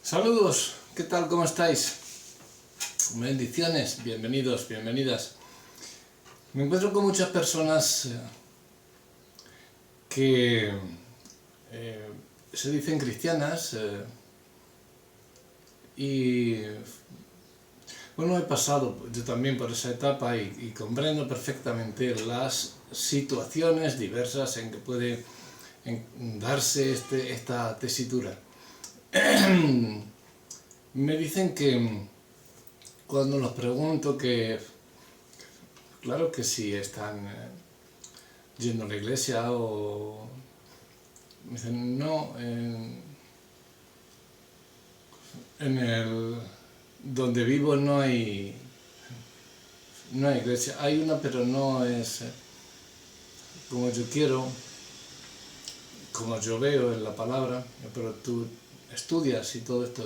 Saludos, ¿qué tal? ¿Cómo estáis? Bendiciones, bienvenidos, bienvenidas. Me encuentro con muchas personas que se dicen cristianas y bueno, he pasado yo también por esa etapa y comprendo perfectamente las situaciones diversas en que puede darse esta tesitura. Me dicen que cuando los pregunto que, claro que si están yendo a la iglesia o me dicen no, en el donde vivo no hay iglesia, hay una pero no es como yo quiero, como yo veo en la palabra, pero tú estudias y todo esto.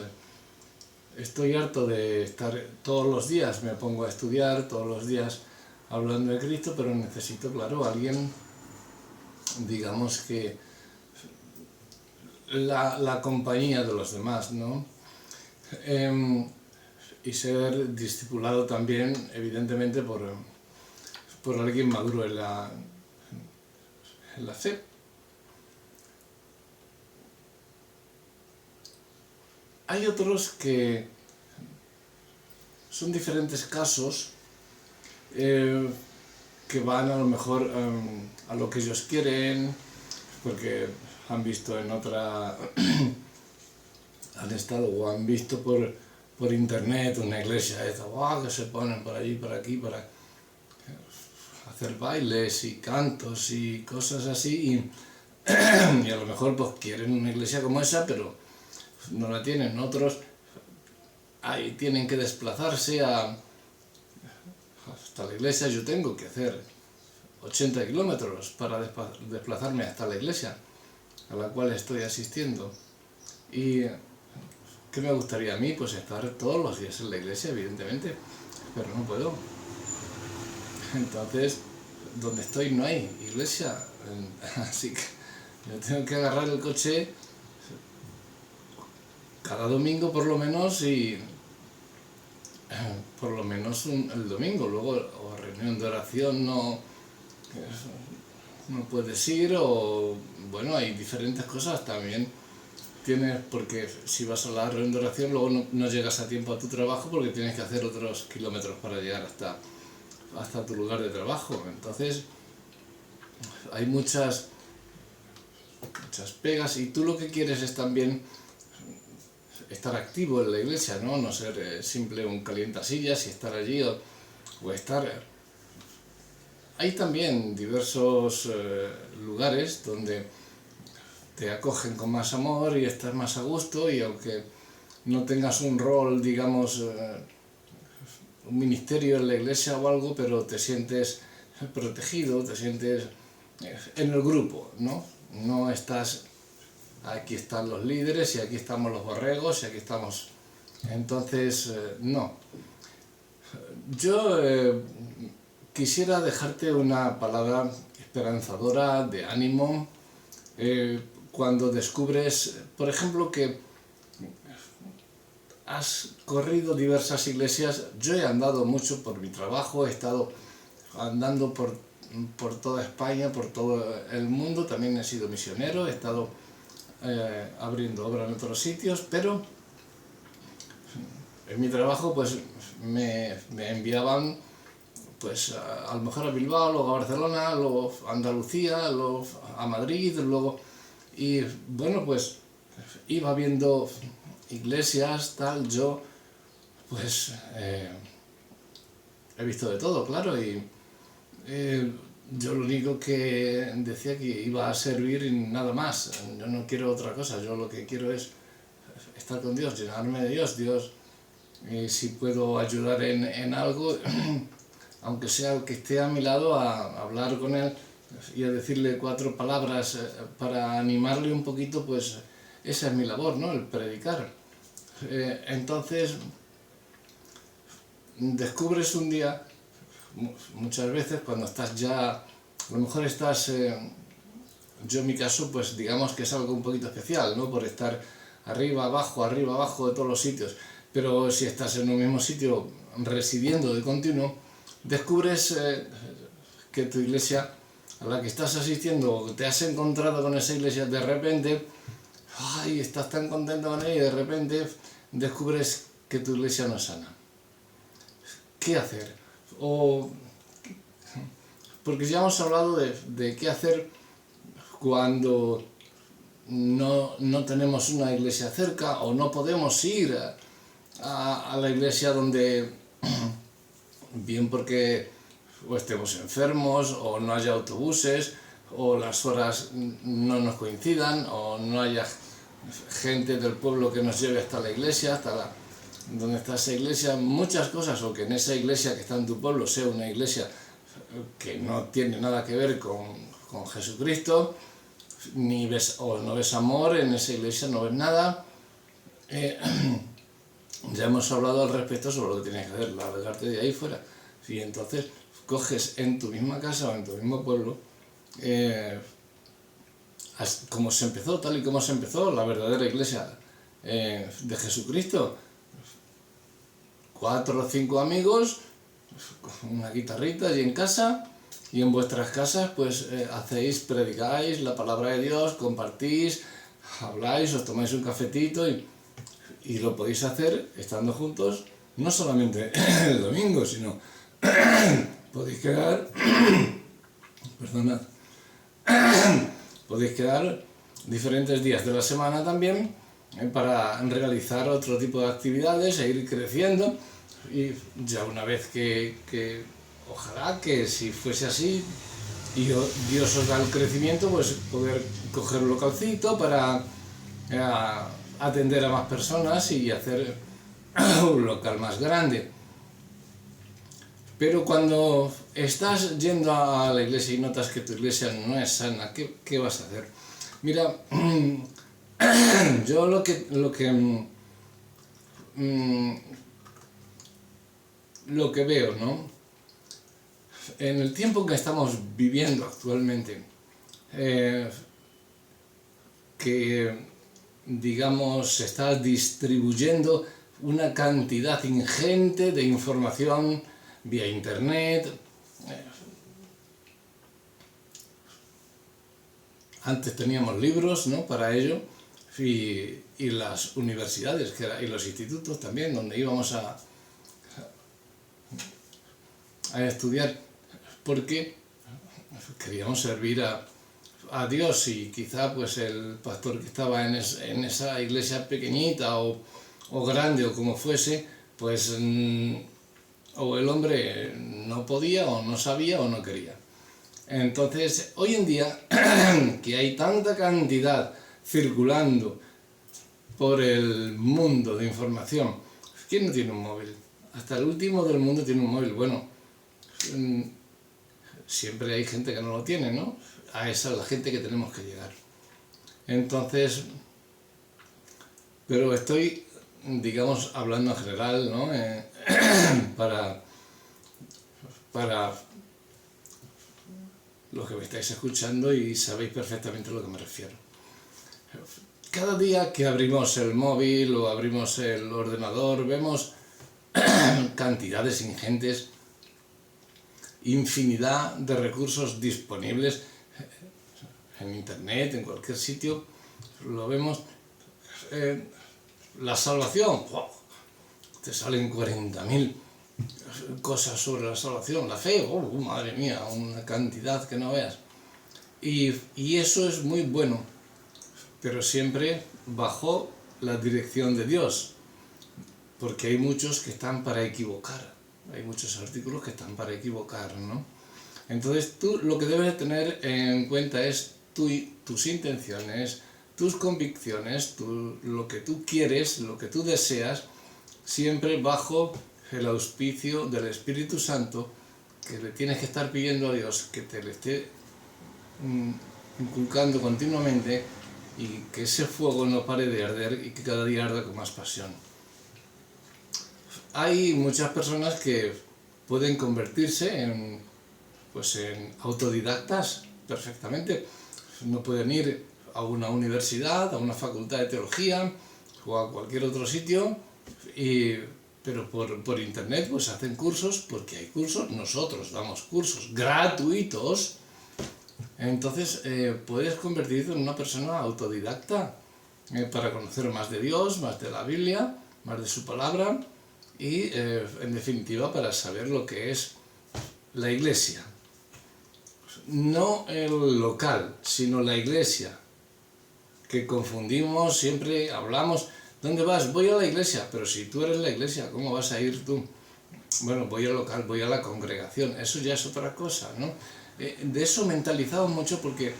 Estoy harto de estar todos los días, me pongo a estudiar todos los días hablando de Cristo, pero necesito, claro, alguien, digamos que la compañía de los demás, ¿no? Y ser discipulado también, evidentemente, por alguien maduro en la fe. Hay otros que son diferentes casos que van a lo mejor a lo que ellos quieren, porque han visto en otra, han estado o han visto por internet una iglesia esta, wow, que se ponen por allí, por aquí, para hacer bailes y cantos y cosas así, y a lo mejor pues quieren una iglesia como esa, pero no la tienen. Otros ahí tienen que desplazarse hasta la iglesia. Yo tengo que hacer 80 kilómetros para desplazarme hasta la iglesia a la cual estoy asistiendo. ¿Y qué me gustaría a mí? Pues estar todos los días en la iglesia, evidentemente, pero no puedo. Entonces, donde estoy no hay iglesia, así que yo tengo que agarrar el coche cada domingo por lo menos, y por lo menos el domingo. Luego, o reunión de oración no puedes ir, o bueno, hay diferentes cosas también. Tienes, porque si vas a la reunión de oración luego no llegas a tiempo a tu trabajo porque tienes que hacer otros kilómetros para llegar hasta tu lugar de trabajo. Entonces hay muchas pegas, y tú lo que quieres es también estar activo en la iglesia, no ser simple un calientasillas y estar allí o estar. Hay también diversos lugares donde te acogen con más amor y estás más a gusto, y aunque no tengas un rol, digamos, un ministerio en la iglesia o algo, pero te sientes protegido, te sientes en el grupo, ¿no? No estás, aquí están los líderes y aquí estamos los borregos y aquí estamos. Entonces, no. Yo quisiera dejarte una palabra esperanzadora, de ánimo, cuando descubres, por ejemplo, que has corrido diversas iglesias. Yo he andado mucho por mi trabajo, he estado andando por toda España, por todo el mundo, también he sido misionero, he estado abriendo obra en otros sitios, pero en mi trabajo pues me enviaban pues a lo mejor a Bilbao, luego a Barcelona, luego a Andalucía, luego a Madrid, luego, y bueno, pues iba viendo iglesias, tal. Yo pues he visto de todo, claro, y yo lo único que decía que iba a servir y nada más. Yo no quiero otra cosa, yo lo que quiero es estar con Dios, llenarme de Dios. Si puedo ayudar en algo, aunque sea el que esté a mi lado, a hablar con él y a decirle 4 palabras para animarle un poquito, pues esa es mi labor, ¿no? El predicar. Entonces, descubres un día, muchas veces cuando estás ya, a lo mejor estás, yo en mi caso, pues digamos que es algo un poquito especial, ¿no? Por estar arriba, abajo, de todos los sitios. Pero si estás en un mismo sitio residiendo de continuo, descubres que tu iglesia a la que estás asistiendo, o te has encontrado con esa iglesia, de repente, ay, estás tan contento con ella y de repente descubres que tu iglesia no es sana. ¿Qué hacer? Porque ya hemos hablado de qué hacer cuando no tenemos una iglesia cerca o no podemos ir a la iglesia donde, bien porque o estemos enfermos o no haya autobuses o las horas no nos coincidan o no haya gente del pueblo que nos lleve hasta la iglesia, donde está esa iglesia, muchas cosas, o que en esa iglesia que está en tu pueblo sea una iglesia que no tiene nada que ver con Jesucristo, no ves amor en esa iglesia, no ves nada. Ya hemos hablado al respecto sobre lo que tienes que hacer, largarte de ahí fuera. Y entonces coges en tu misma casa o en tu mismo pueblo, como se empezó, tal y como se empezó la verdadera iglesia de Jesucristo, 4 o 5 amigos, con una guitarrita allí en casa, y en vuestras casas pues predicáis la palabra de Dios, compartís, habláis, os tomáis un cafetito y lo podéis hacer estando juntos, no solamente el domingo, sino podéis quedar, perdonad, podéis quedar diferentes días de la semana también para realizar otro tipo de actividades e ir creciendo. Y ya una vez que ojalá que si fuese así y Dios os da el crecimiento, pues poder coger un localcito para atender a más personas y hacer un local más grande. Pero cuando estás yendo a la iglesia y notas que tu iglesia no es sana, ¿qué vas a hacer? Mira, yo lo que veo, ¿no? En el tiempo que estamos viviendo actualmente, que digamos se está distribuyendo una cantidad ingente de información vía internet. Antes teníamos libros, ¿no?, para ello, y las universidades y los institutos también, donde íbamos a estudiar, porque queríamos servir a Dios, y quizá pues el pastor que estaba en esa iglesia pequeñita o grande o como fuese, pues o el hombre no podía o no sabía o no quería. Entonces, hoy en día, que hay tanta cantidad circulando por el mundo de información, ¿quién no tiene un móvil? Hasta el último del mundo tiene un móvil. Bueno, siempre hay gente que no lo tiene, ¿no? A esa es la gente que tenemos que llegar. Entonces, pero estoy, digamos, hablando en general, ¿no? Para los que me estáis escuchando, y sabéis perfectamente a lo que me refiero. Cada día que abrimos el móvil o abrimos el ordenador, vemos cantidades ingentes, infinidad de recursos disponibles en internet, en cualquier sitio, lo vemos. La salvación, ¡wow!, te salen 40.000 cosas sobre la salvación. La fe, ¡oh, madre mía!, una cantidad que no veas. Y eso es muy bueno, pero siempre bajo la dirección de Dios, porque hay muchos que están para equivocar, hay muchos artículos que están para equivocar, ¿no? Entonces tú lo que debes tener en cuenta es tus intenciones, tus convicciones, lo que tú quieres, lo que tú deseas, siempre bajo el auspicio del Espíritu Santo, que le tienes que estar pidiendo a Dios que te le esté inculcando continuamente, y que ese fuego no pare de arder y que cada día arda con más pasión. Hay muchas personas que pueden convertirse en autodidactas perfectamente. No pueden ir a una universidad, a una facultad de teología, o a cualquier otro sitio, pero por internet pues hacen cursos, porque hay cursos, nosotros damos cursos gratuitos. Entonces puedes convertirte en una persona autodidacta para conocer más de Dios, más de la Biblia, más de su palabra y en definitiva para saber lo que es la iglesia. No el local, sino la iglesia, que confundimos, siempre hablamos, ¿dónde vas? Voy a la iglesia, pero si tú eres la iglesia, ¿cómo vas a ir tú? Bueno, voy al local, voy a la congregación, eso ya es otra cosa, ¿no? De eso mentalizamos mucho porque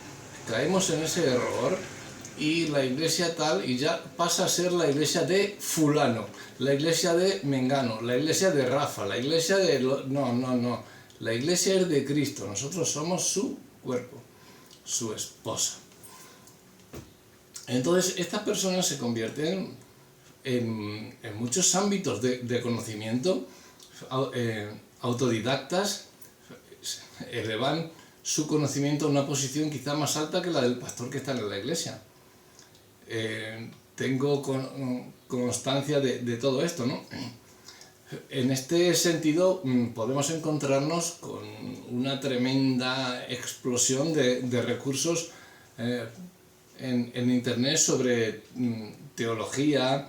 caemos en ese error y la iglesia tal, y ya pasa a ser la iglesia de fulano, la iglesia de Mengano, la iglesia de Rafa, la iglesia de... No, la iglesia es de Cristo, nosotros somos su cuerpo, su esposa. Entonces estas personas se convierten en muchos ámbitos de conocimiento, autodidactas, elevan su conocimiento a una posición quizá más alta que la del pastor que está en la iglesia. Tengo constancia de todo esto, ¿no? En este sentido podemos encontrarnos con una tremenda explosión de recursos en internet sobre teología,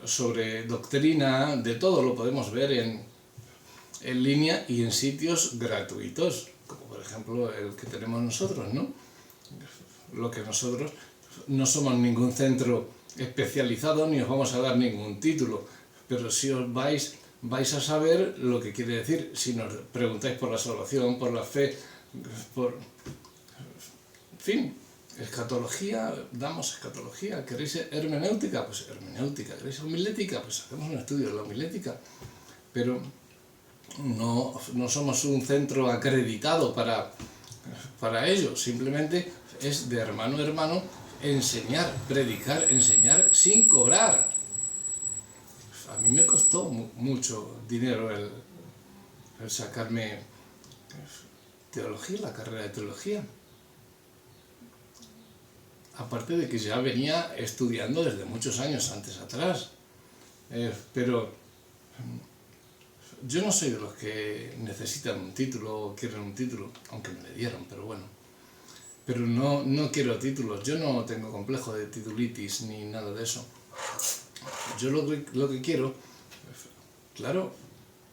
sobre doctrina, de todo lo podemos ver en línea y en sitios gratuitos, como por ejemplo el que tenemos nosotros, ¿no? Lo que nosotros no somos ningún centro especializado ni os vamos a dar ningún título, pero si os vais a saber lo que quiere decir. Si nos preguntáis por la salvación, por la fe, por... En fin, escatología, damos escatología. ¿Queréis hermenéutica? Pues hermenéutica. ¿Queréis homilética? Pues hacemos un estudio de la homilética. Pero no somos un centro acreditado para ello. Simplemente es de hermano a hermano enseñar, predicar, enseñar sin cobrar. A mí me costó mucho dinero el sacarme teología, la carrera de teología. Aparte de que ya venía estudiando desde muchos años antes atrás. Pero yo no soy de los que necesitan un título o quieren un título, aunque me le dieron, pero bueno. Pero no quiero títulos, yo no tengo complejo de titulitis ni nada de eso. Yo lo que quiero, claro,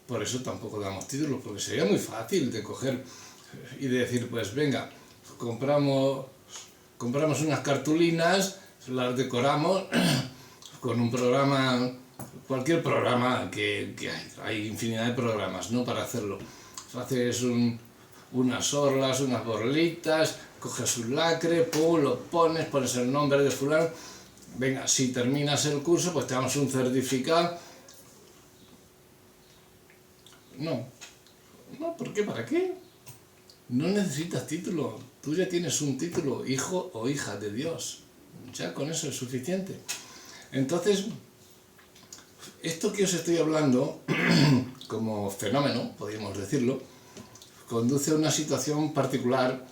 por eso tampoco damos títulos, porque sería muy fácil de coger y de decir, pues venga, compramos unas cartulinas, las decoramos con un programa, cualquier programa que hay infinidad de programas, ¿no?, para hacerlo. Haces unas orlas, unas borlitas, coges un lacre, pum, lo pones el nombre de fulano. Venga, si terminas el curso, pues te damos un certificado. No, ¿por qué? ¿Para qué? No necesitas título, tú ya tienes un título, hijo o hija de Dios. Ya con eso es suficiente. Entonces, esto que os estoy hablando, como fenómeno, podríamos decirlo, conduce a una situación particular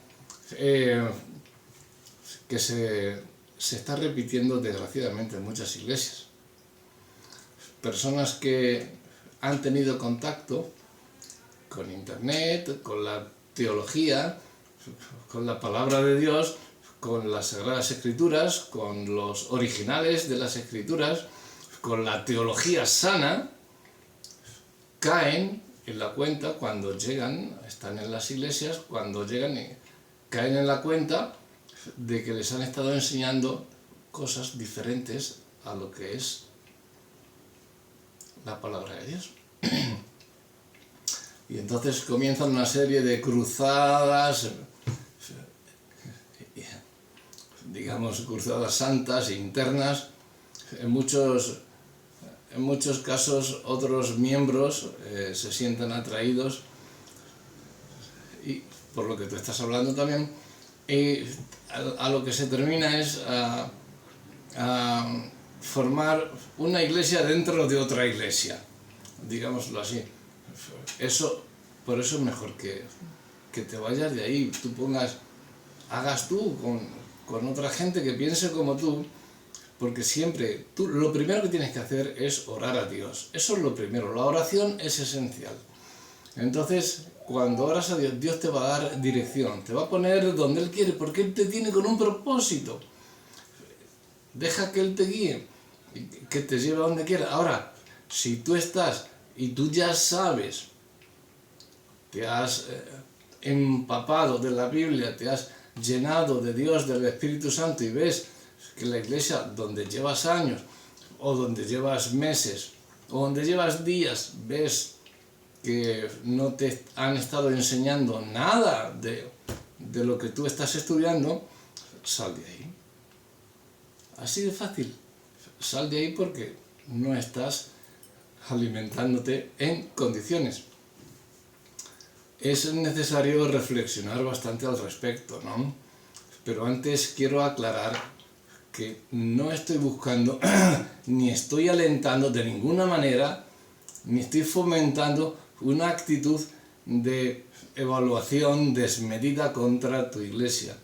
que se está repitiendo desgraciadamente en muchas iglesias. Personas que han tenido contacto con internet, con la teología, con la palabra de Dios, con las Sagradas Escrituras, con los originales de las Escrituras, con la teología sana, caen en la cuenta cuando llegan, están en las iglesias, cuando llegan y caen en la cuenta de que les han estado enseñando cosas diferentes a lo que es la palabra de Dios. Y entonces comienzan una serie de cruzadas, digamos cruzadas santas, internas. En muchos casos otros miembros se sientan atraídos, y por lo que tú estás hablando también, y a lo que se termina es a formar una iglesia dentro de otra iglesia, digámoslo así. Por eso es mejor que te vayas de ahí, hagas tú con otra gente que piense como tú, porque siempre tú lo primero que tienes que hacer es orar a Dios. Eso es lo primero, la oración es esencial. Entonces, cuando oras a Dios, Dios te va a dar dirección, te va a poner donde Él quiere, porque Él te tiene con un propósito. Deja que Él te guíe, que te lleve a donde quiera. Ahora, si tú estás y tú ya sabes, te has empapado de la Biblia, te has llenado de Dios, del Espíritu Santo, y ves que la iglesia donde llevas años, o donde llevas meses, o donde llevas días, ves que no te han estado enseñando nada de lo que tú estás estudiando, sal de ahí. Así de fácil. Sal de ahí porque no estás alimentándote en condiciones. Es necesario reflexionar bastante al respecto, ¿no? Pero antes quiero aclarar que no estoy buscando, ni estoy alentando de ninguna manera, ni estoy fomentando una actitud de evaluación desmedida contra tu iglesia.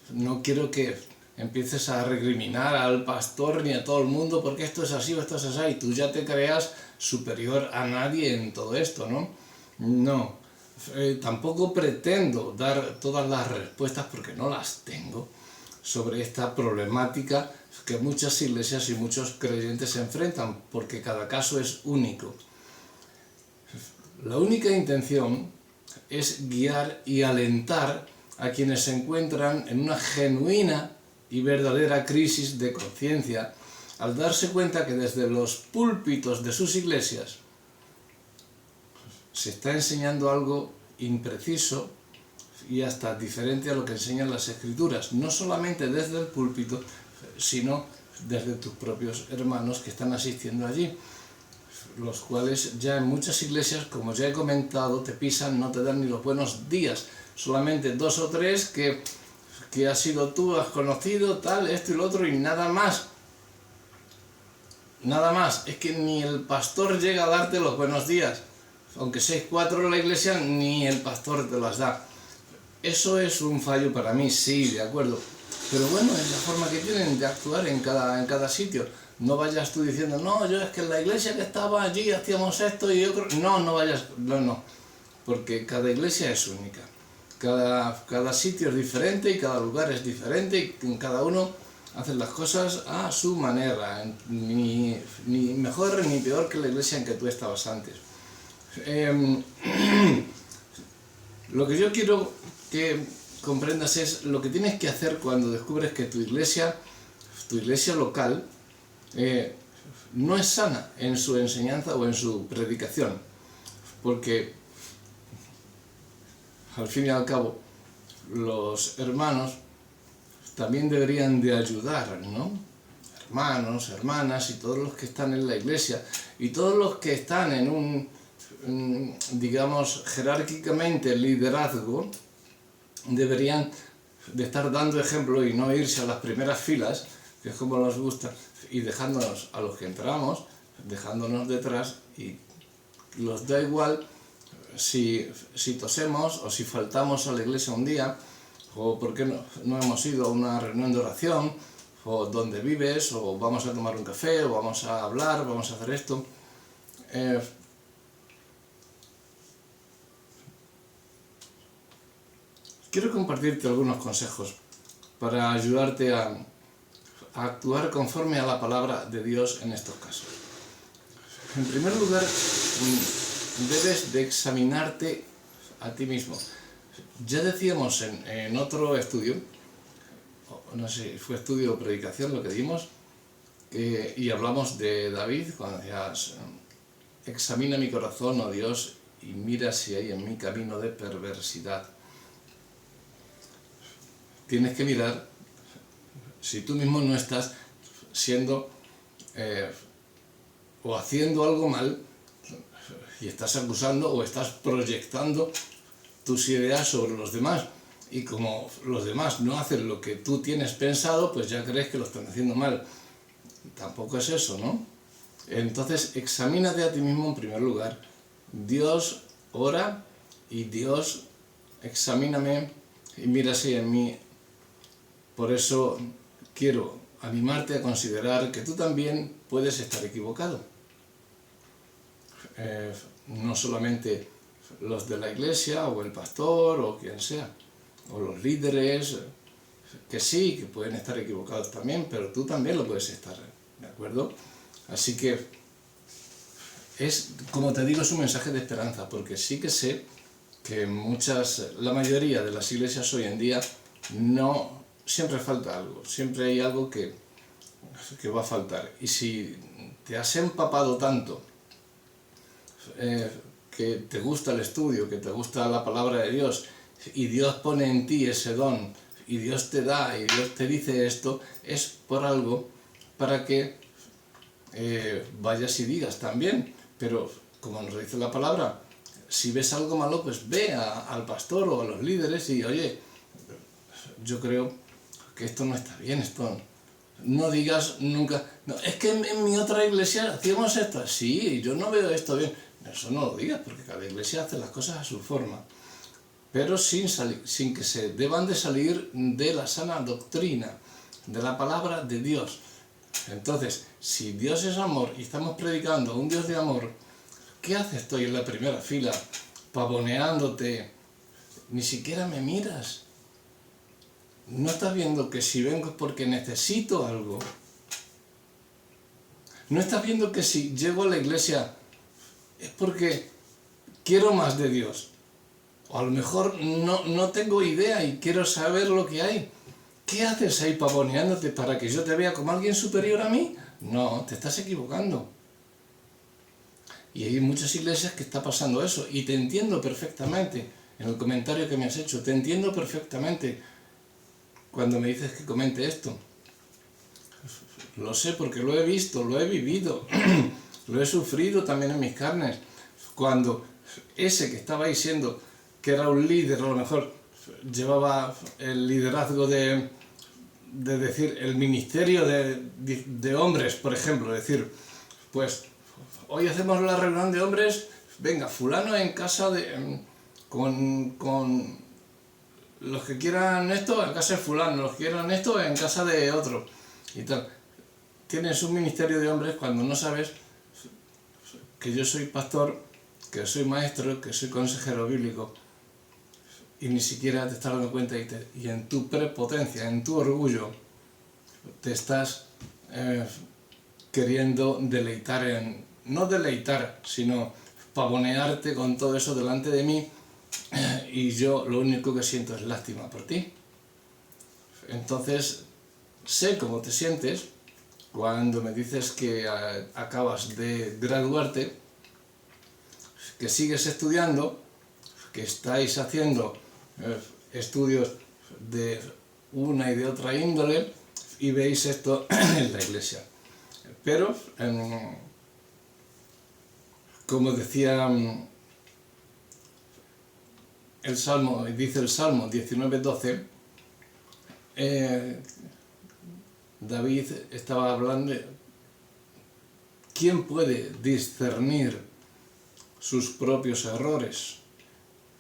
No quiero que empieces a recriminar al pastor ni a todo el mundo porque esto es así o esto es así y tú ya te creas superior a nadie en todo esto, ¿no? No. Tampoco pretendo dar todas las respuestas porque no las tengo sobre esta problemática que muchas iglesias y muchos creyentes se enfrentan porque cada caso es único. La única intención es guiar y alentar a quienes se encuentran en una genuina y verdadera crisis de conciencia al darse cuenta que desde los púlpitos de sus iglesias se está enseñando algo impreciso y hasta diferente a lo que enseñan las Escrituras, no solamente desde el púlpito, sino desde tus propios hermanos que están asistiendo allí, los cuales ya en muchas iglesias, como ya he comentado, te pisan, no te dan ni los buenos días, solamente 2 o 3 que has sido tú, has conocido, tal, esto y lo otro, y nada más. Nada más, es que ni el pastor llega a darte los buenos días. Aunque seáis 4 en la iglesia, ni el pastor te las da. Eso es un fallo para mí, sí, de acuerdo. Pero bueno, es la forma que tienen de actuar en cada sitio. No vayas tú diciendo, no, yo es que en la iglesia que estaba allí hacíamos esto y yo creo... No vayas, no. Porque cada iglesia es única. Cada sitio es diferente y cada lugar es diferente y cada uno hace las cosas a su manera. Ni mejor ni peor que la iglesia en que tú estabas antes. Lo que yo quiero que comprendas es lo que tienes que hacer cuando descubres que tu iglesia local no es sana en su enseñanza o en su predicación, porque al fin y al cabo los hermanos también deberían de ayudar, ¿no? Hermanos, hermanas y todos los que están en la iglesia y todos los que están en un, digamos, jerárquicamente liderazgo, deberían de estar dando ejemplo y no irse a las primeras filas, que es como nos gusta, y dejándonos a los que entramos, dejándonos detrás, y los da igual si tosemos o si faltamos a la iglesia un día, o porque no hemos ido a una reunión de oración, o donde vives, o vamos a tomar un café, o vamos a hablar, vamos a hacer esto. Quiero compartirte algunos consejos para ayudarte a actuar conforme a la palabra de Dios en estos casos. En primer lugar, debes de examinarte a ti mismo. Ya decíamos en otro estudio, no sé si fue estudio o predicación lo que dimos, y hablamos de David, cuando decías, examina mi corazón, oh Dios, y mira si hay en mí camino de perversidad. Tienes que mirar si tú mismo no estás siendo o haciendo algo mal y estás acusando o estás proyectando tus ideas sobre los demás, y como los demás no hacen lo que tú tienes pensado, pues ya crees que lo están haciendo mal. Tampoco es eso, ¿no? Entonces examínate a ti mismo en primer lugar. Dios ora y Dios examíname y mira si en mí. Por eso quiero animarte a considerar que tú también puedes estar equivocado. No solamente los de la iglesia, o el pastor, o quien sea, o los líderes, que sí, que pueden estar equivocados también, pero tú también lo puedes estar, ¿de acuerdo? Así que es, como te digo, es un mensaje de esperanza, porque sí que sé que la mayoría de las iglesias hoy en día no, siempre falta algo, siempre hay algo que va a faltar. Y si te has empapado tanto, que te gusta el estudio, que te gusta la palabra de Dios, y Dios pone en ti ese don, y Dios te da, y Dios te dice esto, es por algo para que vayas y digas también. Pero, como nos dice la palabra, si ves algo malo, pues ve al pastor o a los líderes y, oye, yo creo que esto no está bien, esto... No digas nunca, no, es que en mi otra iglesia hacíamos esto, sí, yo no veo esto bien. Eso no lo digas, porque cada iglesia hace las cosas a su forma, pero sin que se deban de salir de la sana doctrina, de la palabra de Dios. Entonces, si Dios es amor y estamos predicando a un Dios de amor, ¿qué haces tú en la primera fila, pavoneándote? Ni siquiera me miras. ¿No estás viendo que si vengo es porque necesito algo? ¿No estás viendo que si llego a la iglesia es porque quiero más de Dios? O a lo mejor no tengo idea y quiero saber lo que hay. ¿Qué haces ahí pavoneándote para que yo te vea como alguien superior a mí? No, te estás equivocando. Y hay muchas iglesias que está pasando eso. Y te entiendo perfectamente. En el comentario que me has hecho, te entiendo perfectamente. Cuando me dices que comente esto, lo sé porque lo he visto, lo he vivido, lo he sufrido también en mis carnes. Cuando ese que estaba ahí siendo, que era un líder, a lo mejor llevaba el liderazgo de decir, el ministerio de hombres, por ejemplo, decir, pues hoy hacemos la reunión de hombres, venga, fulano en casa con los que quieran esto en casa de fulano, los que quieran esto en casa de otro, y tal. Tienes un ministerio de hombres cuando no sabes que yo soy pastor, que soy maestro, que soy consejero bíblico, y ni siquiera te estás dando cuenta y en tu prepotencia, en tu orgullo, te estás queriendo deleitar no deleitar, sino pavonearte con todo eso delante de mí, y yo lo único que siento es lástima por ti. Entonces, sé cómo te sientes cuando me dices que acabas de graduarte, que sigues estudiando, que estáis haciendo estudios de una y de otra índole y veis esto en la iglesia. Pero, como decía el Salmo, dice el Salmo 19:12, David estaba hablando de ¿quién puede discernir sus propios errores?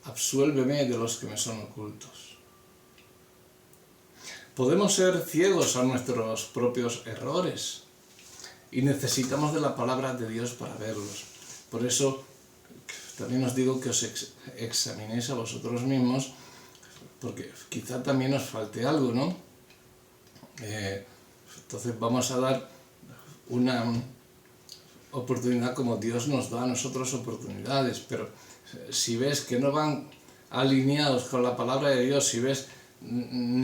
Absuélveme de los que me son ocultos. Podemos ser ciegos a nuestros propios errores y necesitamos de la palabra de Dios para verlos. Por eso también os digo que os examinéis a vosotros mismos, porque quizá también os falte algo, ¿no? Entonces vamos a dar una oportunidad como Dios nos da a nosotros oportunidades, pero si ves que no van alineados con la palabra de Dios, si ves un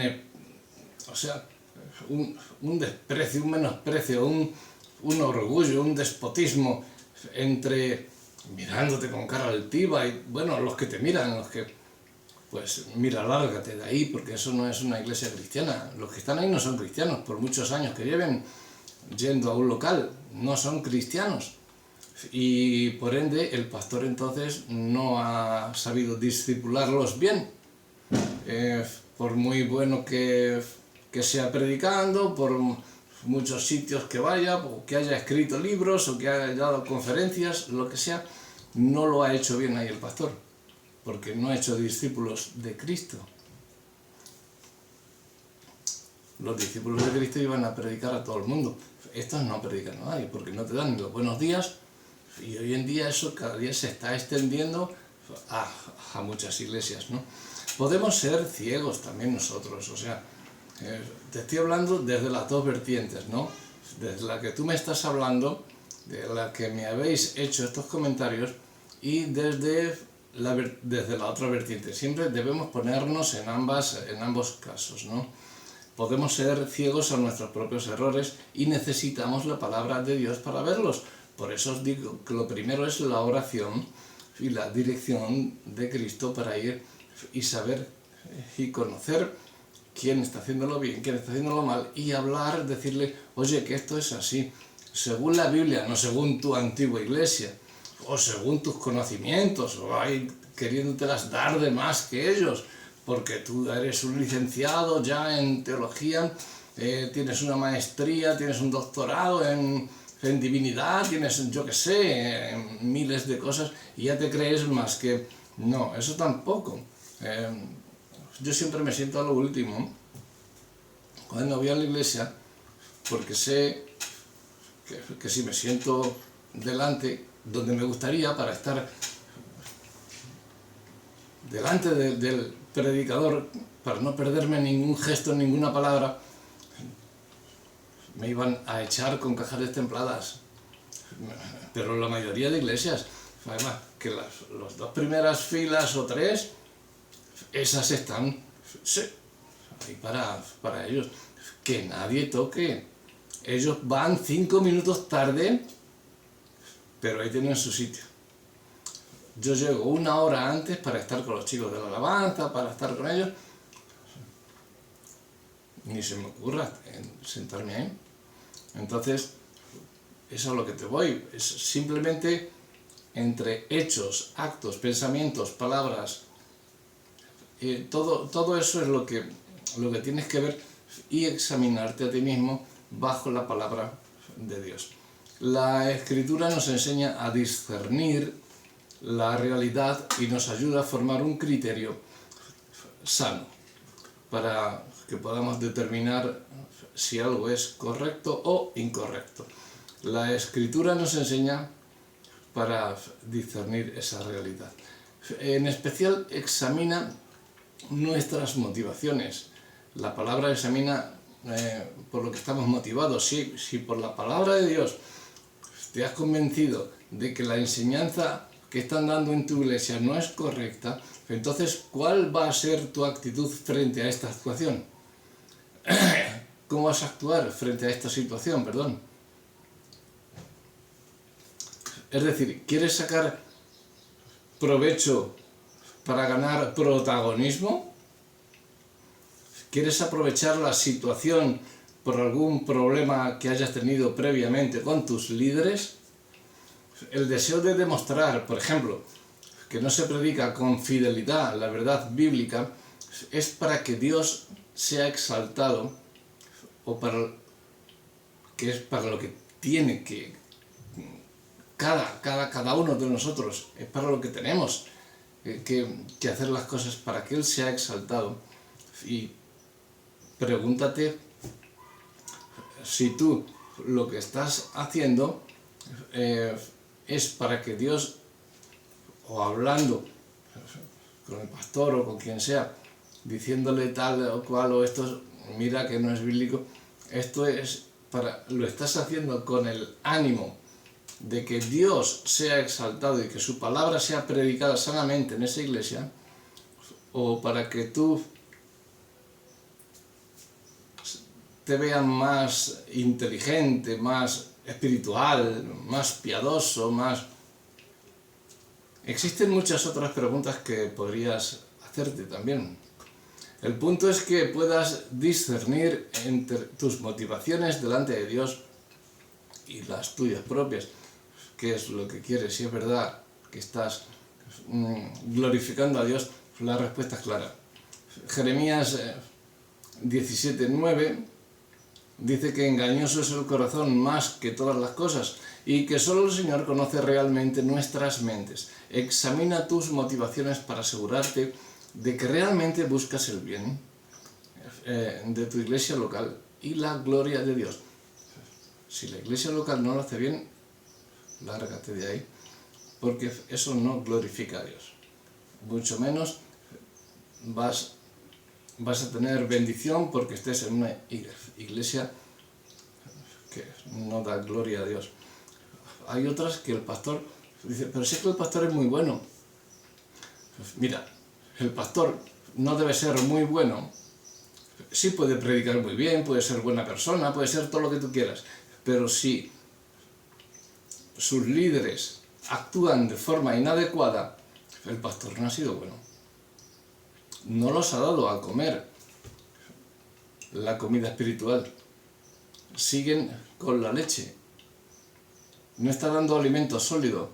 desprecio, un menosprecio, un orgullo, un despotismo mirándote con cara altiva, y bueno, los que te miran, pues mira, lárgate de ahí, porque eso no es una iglesia cristiana. Los que están ahí no son cristianos, por muchos años que lleven yendo a un local, no son cristianos. Y por ende, el pastor entonces no ha sabido discipularlos bien. Por muy bueno que sea predicando, por muchos sitios que vaya, o que haya escrito libros, o que haya dado conferencias, lo que sea, no lo ha hecho bien ahí el pastor, porque no ha hecho discípulos de Cristo. los discípulos de Cristo iban a predicar a todo el mundo. Estos no predican a nadie porque no te dan ni los buenos días, y hoy en día eso cada día se está extendiendo a muchas iglesias, ¿no? Podemos ser ciegos también nosotros, o sea, te estoy hablando desde las dos vertientes, ¿no? Desde la que tú me estás hablando, de la que me habéis hecho estos comentarios, y desde la otra vertiente. Siempre debemos ponernos en ambos casos, ¿no? Podemos ser ciegos a nuestros propios errores y necesitamos la palabra de Dios para verlos. Por eso os digo que lo primero es la oración y la dirección de Cristo para ir y saber y conocer quién está haciéndolo bien, quién está haciéndolo mal, y hablar, decirle, oye, que esto es así, según la Biblia, no según tu antigua iglesia, o según tus conocimientos, o queriéndotelas dar de más que ellos, porque tú eres un licenciado ya en teología, tienes una maestría, tienes un doctorado en divinidad, tienes, yo qué sé, miles de cosas, y ya te crees más que... No, eso tampoco. Yo siempre me siento a lo último cuando voy a la iglesia, porque sé que si me siento delante, donde me gustaría para estar delante del predicador, para no perderme ningún gesto, ninguna palabra, me iban a echar con cajas templadas. Pero la mayoría de iglesias, además, que las dos primeras filas o tres, esas están, sí, ahí para ellos. Que nadie toque. Ellos van 5 minutos tarde, pero ahí tienen su sitio. Yo llego 1 hora antes para estar con los chicos de la alabanza, para estar con ellos. Ni se me ocurra sentarme ahí. Entonces, eso es a lo que te voy. Es simplemente entre hechos, actos, pensamientos, palabras. Todo eso es lo que tienes que ver y examinarte a ti mismo bajo la palabra de Dios. La Escritura nos enseña a discernir la realidad y nos ayuda a formar un criterio sano para que podamos determinar si algo es correcto o incorrecto. La Escritura nos enseña para discernir esa realidad. En especial examina nuestras motivaciones. La palabra examina por lo que estamos motivados. Si por la palabra de Dios te has convencido de que la enseñanza que están dando en tu iglesia no es correcta, entonces, ¿cuál va a ser tu actitud frente a esta situación? ¿Cómo vas a actuar frente a esta situación? Perdón. Es decir, ¿quieres sacar provecho para ganar protagonismo? ¿Quieres aprovechar la situación por algún problema que hayas tenido previamente con tus líderes? El deseo de demostrar, por ejemplo, que no se predica con fidelidad la verdad bíblica es para que Dios sea exaltado, o que es para lo que tiene que cada uno de nosotros, es para lo que tenemos que hacer las cosas para que Él sea exaltado. Y pregúntate si tú lo que estás haciendo es para que Dios, o hablando con el pastor o con quien sea, diciéndole tal o cual, o esto, mira que no es bíblico, esto es lo estás haciendo con el ánimo de que Dios sea exaltado y que su palabra sea predicada sanamente en esa iglesia, o para que tú te vean más inteligente, más espiritual, más piadoso, más... Existen muchas otras preguntas que podrías hacerte también. El punto es que puedas discernir entre tus motivaciones delante de Dios y las tuyas propias. ¿Qué es lo que quieres? Si es verdad que estás glorificando a Dios, la respuesta es clara. Jeremías 17:9 dice que engañoso es el corazón más que todas las cosas y que solo el Señor conoce realmente nuestras mentes. Examina tus motivaciones para asegurarte de que realmente buscas el bien. de tu iglesia local y la gloria de Dios. Si la iglesia local no lo hace bien, lárgate de ahí, porque eso no glorifica a Dios. Mucho menos vas a tener bendición porque estés en una iglesia que no da gloria a Dios. Hay otras que el pastor dice, pero si es que el pastor es muy bueno. Mira, el pastor no debe ser muy bueno. Sí puede predicar muy bien, puede ser buena persona, puede ser todo lo que tú quieras, pero si sus líderes actúan de forma inadecuada, el pastor no ha sido bueno. No los ha dado a comer la comida espiritual. Siguen con la leche. No está dando alimento sólido.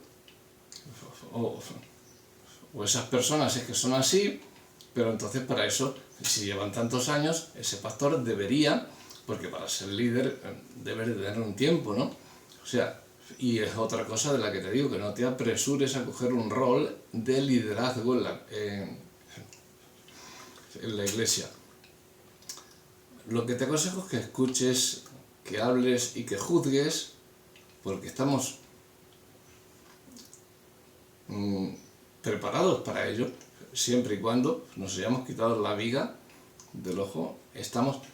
O esas personas es que son así, pero entonces para eso, si llevan tantos años, ese pastor debería, porque para ser líder debe de tener un tiempo, ¿no? O sea, y es otra cosa de la que te digo, que no te apresures a coger un rol de liderazgo en la iglesia. Lo que te aconsejo es que escuches, que hables y que juzgues, porque estamos preparados para ello, siempre y cuando nos hayamos quitado la viga del ojo,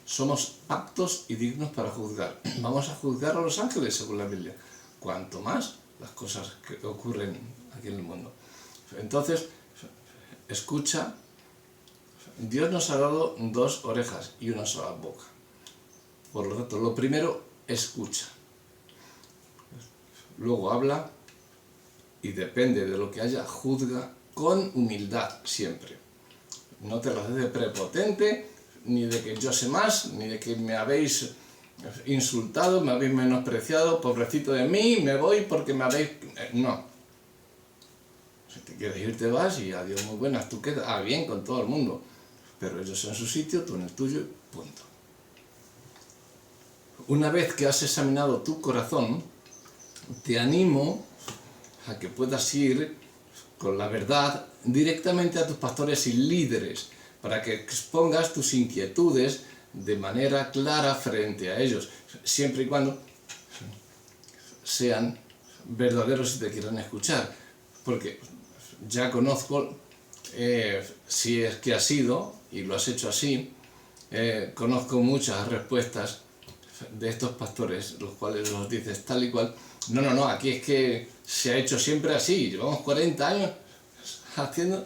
somos aptos y dignos para juzgar. Vamos a juzgar a los ángeles según la Biblia, cuanto más las cosas que ocurren aquí en el mundo. Entonces, escucha. Dios nos ha dado 2 orejas y una sola boca. Por lo tanto, lo primero, escucha. Luego habla y depende de lo que haya, juzga con humildad siempre. No te lo haces de prepotente, ni de que yo sé más, ni de que me habéis insultado, me habéis menospreciado, pobrecito de mí, me voy porque me habéis... No. Si te quieres ir, te vas y adiós, muy buenas, tú quedas bien con todo el mundo. Pero ellos en su sitio, tú en el tuyo, punto. Una vez que has examinado tu corazón, te animo a que puedas ir con la verdad directamente a tus pastores y líderes, para que expongas tus inquietudes de manera clara frente a ellos, siempre y cuando sean verdaderos y te quieran escuchar. Porque ya conozco, si es que has sido y lo has hecho así, conozco muchas respuestas de estos pastores, los cuales los dices tal y cual. No, aquí es que se ha hecho siempre así, llevamos 40 años haciendo,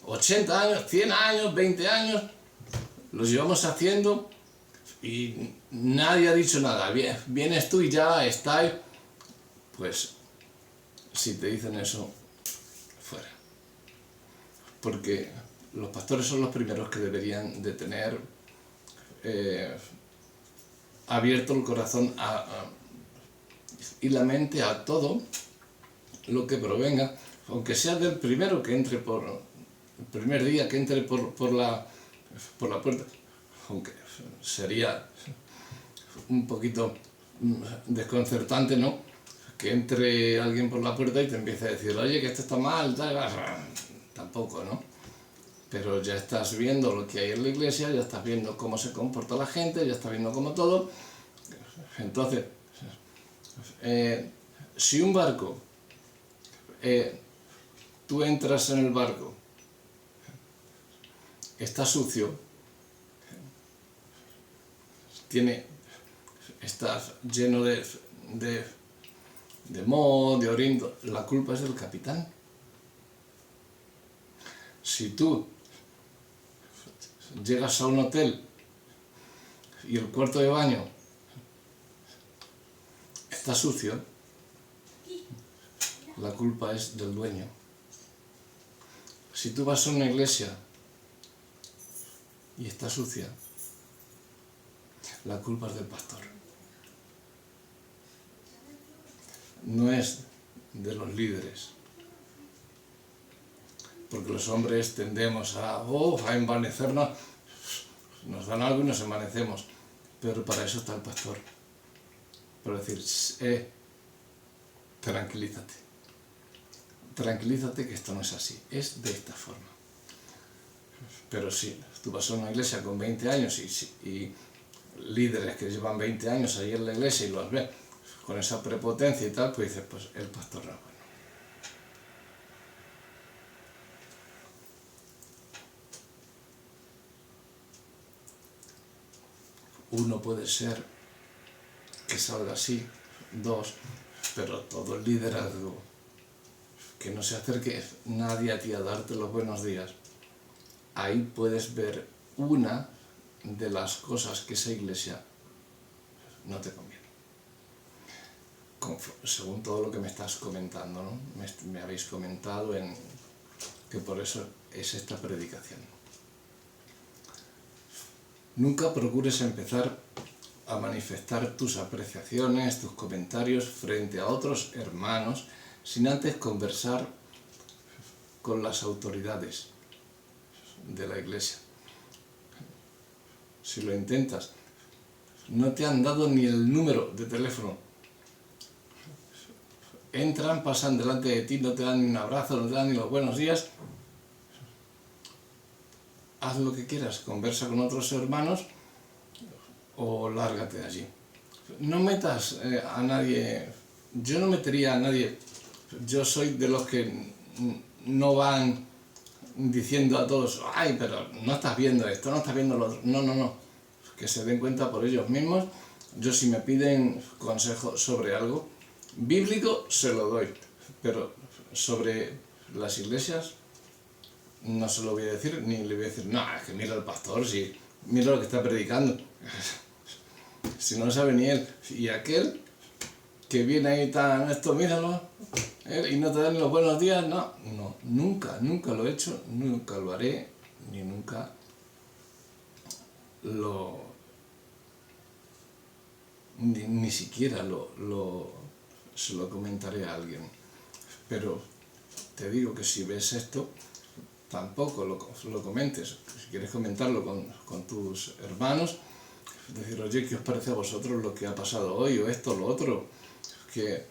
80 años, 100 años, 20 años, los llevamos haciendo y nadie ha dicho nada. Vienes tú y ya estáis, pues si te dicen eso, fuera. Porque los pastores son los primeros que deberían de tener abierto el corazón y la mente a todo lo que provenga, aunque sea del primero que entre el primer día que entre por la puerta, aunque sería un poquito desconcertante, ¿no? Que entre alguien por la puerta y te empiece a decir, oye, que esto está mal, tampoco, ¿no? Pero ya estás viendo lo que hay en la iglesia, ya estás viendo cómo se comporta la gente, ya estás viendo cómo todo. Entonces, si un barco, tú entras en el barco, está sucio, estás lleno de moho, de orín, la culpa es del capitán. Si tú llegas a un hotel y el cuarto de baño está sucio, la culpa es del dueño. Si tú vas a una iglesia y está sucia, la culpa es del pastor. No es de los líderes. Porque los hombres tendemos a envanecernos, nos dan algo y nos envanecemos. Pero para eso está el pastor. Para decir, tranquilízate. Tranquilízate que esto no es así, es de esta forma. Pero si tú vas a una iglesia con 20 años y líderes que llevan 20 años ahí en la iglesia y los ves con esa prepotencia y tal, pues dices, pues el pastor no es bueno. Uno puede ser que salga así, dos, pero todo el liderazgo, que no se acerque nadie a ti a darte los buenos días. Ahí puedes ver una de las cosas que esa iglesia no te conviene. Según todo lo que me estás comentando, ¿no? Me habéis comentado que por eso es esta predicación. Nunca procures empezar a manifestar tus apreciaciones, tus comentarios frente a otros hermanos sin antes conversar con las autoridades de la iglesia. Si lo intentas, no te han dado ni el número de teléfono. Entran, pasan delante de ti, no te dan ni un abrazo, no te dan ni los buenos días. Haz lo que quieras, conversa con otros hermanos o lárgate de allí. No metas a nadie, yo no metería a nadie, yo soy de los que no van diciendo a todos, ay, pero no estás viendo esto, no estás viendo lo otro. No, que se den cuenta por ellos mismos. Yo si me piden consejo sobre algo bíblico, se lo doy, pero sobre las iglesias no se lo voy a decir, ni le voy a decir, no, es que mira al pastor, si mira lo que está predicando. Si no sabe ni él. Y aquel que viene ahí tan esto, míralo, y no te dan los buenos días, no, nunca lo he hecho, nunca lo haré, ni nunca ni siquiera se lo comentaré a alguien. Pero te digo que si ves esto, tampoco lo comentes. Si quieres comentarlo con tus hermanos, decir, oye, ¿qué os parece a vosotros lo que ha pasado hoy? O esto, lo otro. Que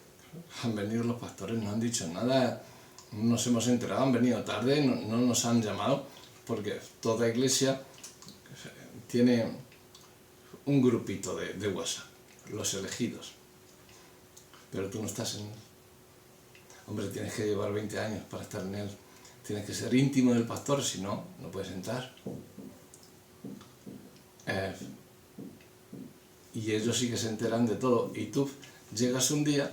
han venido los pastores, no han dicho nada, no nos hemos enterado, han venido tarde, no nos han llamado, porque toda iglesia tiene un grupito de WhatsApp, los elegidos. Pero tú no estás en él. Hombre, tienes que llevar 20 años para estar en él. Tienes que ser íntimo del pastor, si no, no puedes entrar. Y ellos sí que se enteran de todo. Y tú llegas un día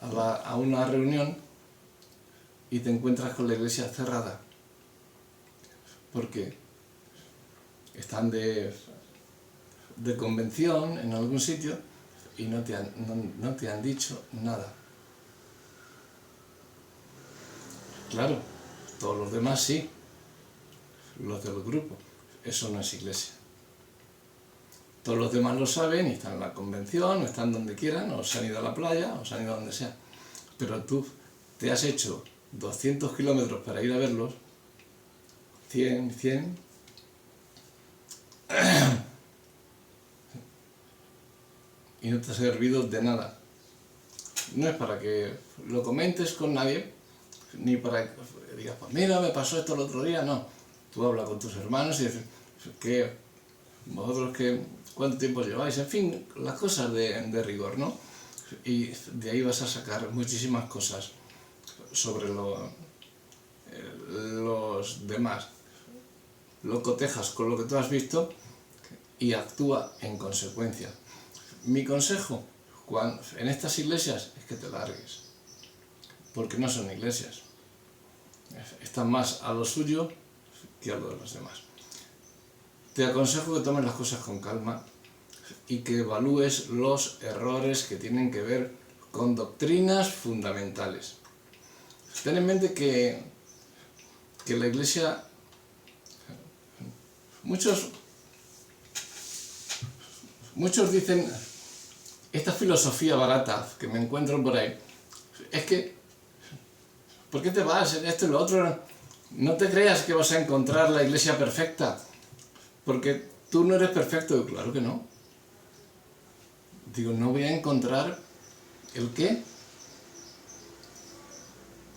a una reunión y te encuentras con la iglesia cerrada. Porque están de convención en algún sitio y no te han dicho nada. Claro, todos los demás sí, los del grupo. Eso no es iglesia. Todos los demás lo saben y están en la convención, o están donde quieran, o se han ido a la playa, o se han ido a donde sea. Pero tú te has hecho 200 kilómetros para ir a verlos, 100, y no te ha servido de nada. No es para que lo comentes con nadie, ni para que digas, pues mira, me pasó esto el otro día, no. Tú hablas con tus hermanos y dices, que vosotros ¿cuánto tiempo lleváis? En fin, las cosas de rigor, ¿no? Y de ahí vas a sacar muchísimas cosas sobre los demás. Lo cotejas con lo que tú has visto y actúa en consecuencia. Mi consejo en estas iglesias es que te largues, porque no son iglesias. Están más a lo suyo que a lo de los demás. Te aconsejo que tomes las cosas con calma y que evalúes los errores que tienen que ver con doctrinas fundamentales. Ten en mente que la iglesia, muchos dicen, esta filosofía barata que me encuentro por ahí, es que, ¿por qué te vas en esto y lo otro? No te creas que vas a encontrar la iglesia perfecta, porque tú no eres perfecto. Claro que no. Digo, no voy a encontrar ¿el qué?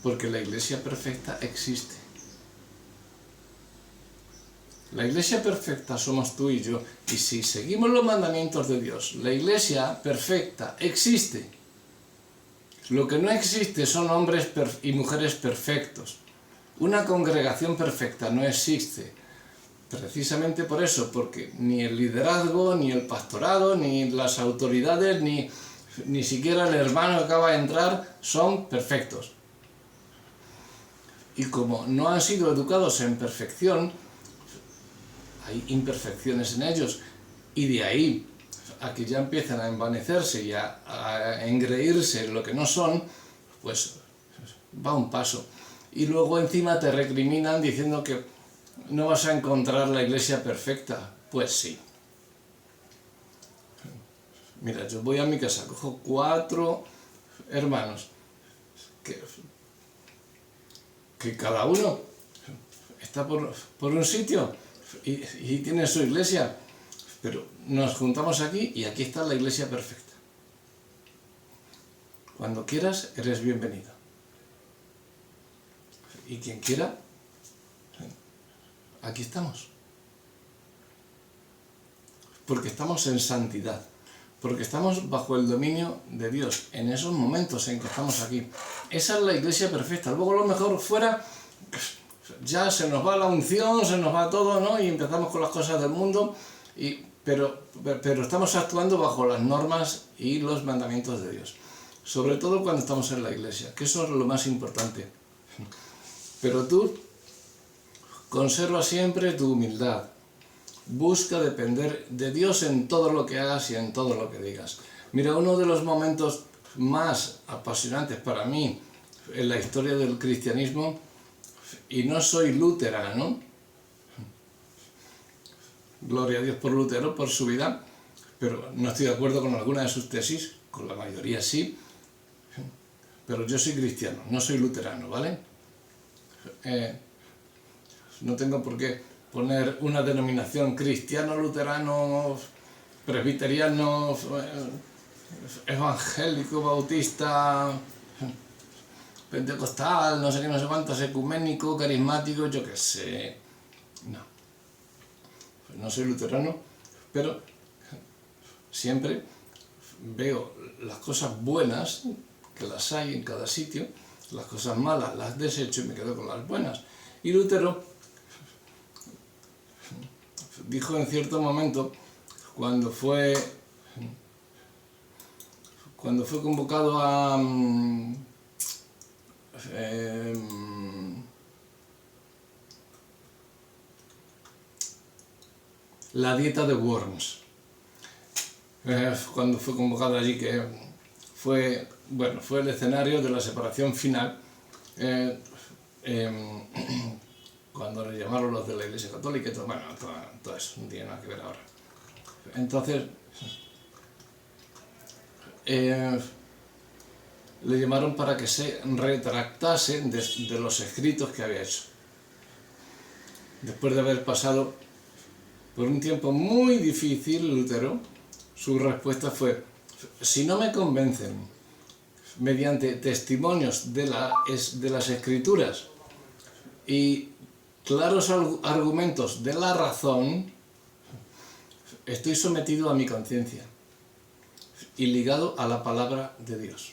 Porque la iglesia perfecta existe. La iglesia perfecta somos tú y yo. Y si seguimos los mandamientos de Dios, la iglesia perfecta existe. Lo que no existe son hombres y mujeres perfectos. Una congregación perfecta no existe. Precisamente por eso, porque ni el liderazgo, ni el pastorado, ni las autoridades, ni siquiera el hermano que acaba de entrar son perfectos. Y como no han sido educados en perfección, hay imperfecciones en ellos, y de ahí a que ya empiezan a envanecerse y a engreírse en lo que no son, pues va un paso. Y luego encima te recriminan diciendo que no vas a encontrar la iglesia perfecta. Pues sí. Mira, yo voy a mi casa, cojo 4 hermanos, que cada uno está por un sitio y tiene su iglesia, pero nos juntamos aquí y aquí está la iglesia perfecta. Cuando quieras, eres bienvenido. Y quien quiera, aquí estamos. Porque estamos en santidad. Porque estamos bajo el dominio de Dios en esos momentos en que estamos aquí. Esa es la iglesia perfecta. Luego a lo mejor fuera ya se nos va la unción, se nos va todo, ¿no? Y empezamos con las cosas del mundo, pero estamos actuando bajo las normas y los mandamientos de Dios. Sobre todo cuando estamos en la iglesia, que eso es lo más importante. Pero tú conserva siempre tu humildad. Busca depender de Dios en todo lo que hagas y en todo lo que digas. Mira, uno de los momentos más apasionantes para mí en la historia del cristianismo, y no soy luterano, gloria a Dios por Lutero, por su vida, pero no estoy de acuerdo con alguna de sus tesis, con la mayoría sí, pero yo soy cristiano, no soy luterano, ¿vale? No tengo por qué poner una denominación cristiano, luterano, presbiteriano, evangélico, bautista, pentecostal, no sé qué, no sé cuántos, ecuménico, carismático, yo qué sé. No. No soy luterano, pero siempre veo las cosas buenas, que las hay en cada sitio, las cosas malas las desecho y me quedo con las buenas. Y Lutero dijo en cierto momento, cuando fue convocado a la dieta de Worms, cuando fue convocado allí, que fue el escenario de la separación final, cuando le llamaron los de la Iglesia Católica y todo, todo eso, no tiene nada que ver ahora. Entonces, le llamaron para que se retractase de los escritos que había hecho. Después de haber pasado por un tiempo muy difícil, Lutero, su respuesta fue: si no me convencen mediante testimonios de las Escrituras y claros argumentos de la razón, estoy sometido a mi conciencia y ligado a la palabra de Dios.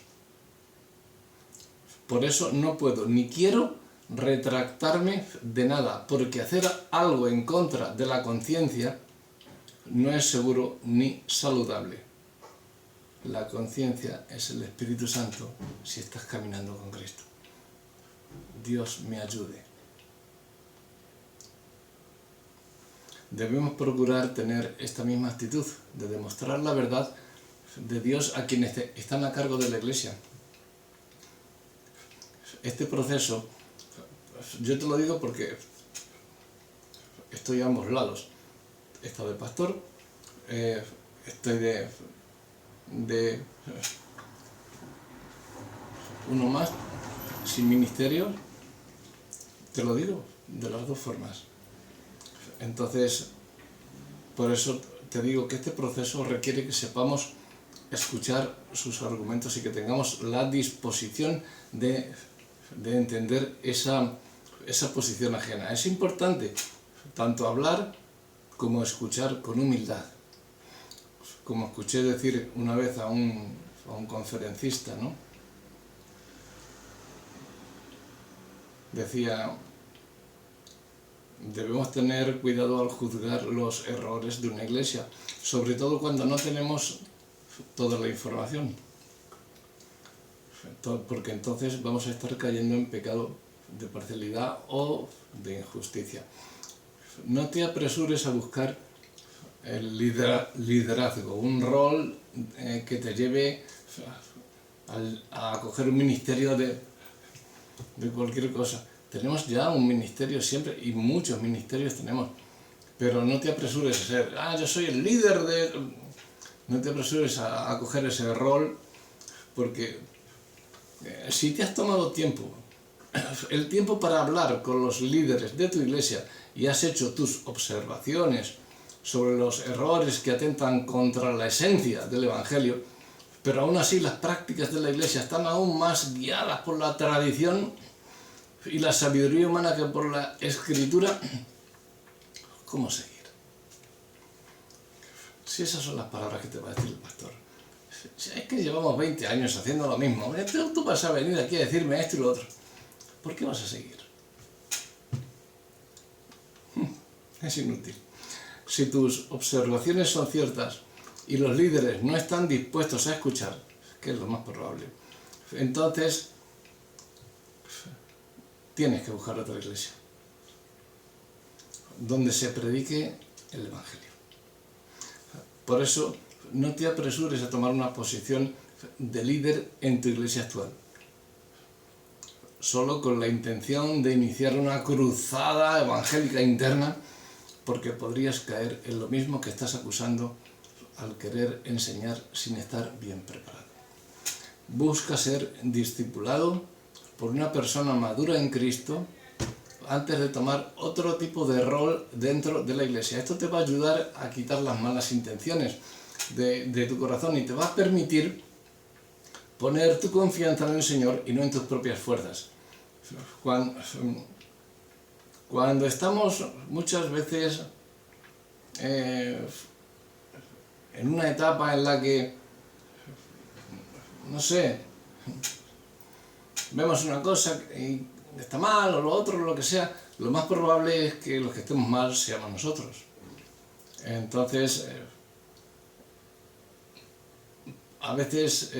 Por eso no puedo ni quiero retractarme de nada, porque hacer algo en contra de la conciencia no es seguro ni saludable. La conciencia es el Espíritu Santo si estás caminando con Cristo. Dios me ayude. Debemos procurar tener esta misma actitud de demostrar la verdad de Dios a quienes están a cargo de la Iglesia. Este proceso, yo te lo digo porque estoy a ambos lados. He estado de pastor, estoy de uno más, sin ministerio, te lo digo, de las dos formas. Entonces, por eso te digo que este proceso requiere que sepamos escuchar sus argumentos y que tengamos la disposición de entender esa posición ajena. Es importante tanto hablar como escuchar con humildad. Como escuché decir una vez a un conferencista, ¿no? Decía, debemos tener cuidado al juzgar los errores de una iglesia, sobre todo cuando no tenemos toda la información, porque entonces vamos a estar cayendo en pecado de parcialidad o de injusticia. No te apresures a buscar el liderazgo, un rol que te lleve a coger un ministerio de cualquier cosa. Tenemos ya un ministerio siempre, y muchos ministerios tenemos, pero no te apresures a ser, yo soy el líder de... No te apresures a coger ese rol, porque si te has tomado tiempo, el tiempo para hablar con los líderes de tu iglesia y has hecho tus observaciones sobre los errores que atentan contra la esencia del Evangelio, pero aún así las prácticas de la iglesia están aún más guiadas por la tradición y la sabiduría humana que por la Escritura, ¿cómo seguir? Si esas son las palabras que te va a decir el pastor. Si es que llevamos 20 años haciendo lo mismo, tú vas a venir aquí a decirme esto y lo otro. ¿Por qué vas a seguir? Es inútil. Si tus observaciones son ciertas y los líderes no están dispuestos a escuchar, que es lo más probable, entonces tienes que buscar otra iglesia donde se predique el Evangelio. Por eso, no te apresures a tomar una posición de líder en tu iglesia actual, solo con la intención de iniciar una cruzada evangélica interna, porque podrías caer en lo mismo que estás acusando al querer enseñar sin estar bien preparado. Busca ser discipulado por una persona madura en Cristo antes de tomar otro tipo de rol dentro de la iglesia. Esto te va a ayudar a quitar las malas intenciones de tu corazón y te va a permitir poner tu confianza en el Señor y no en tus propias fuerzas. Cuando estamos muchas veces en una etapa en la que, no sé, vemos una cosa y está mal o lo otro, lo que sea, lo más probable es que los que estemos mal seamos nosotros. Entonces, a veces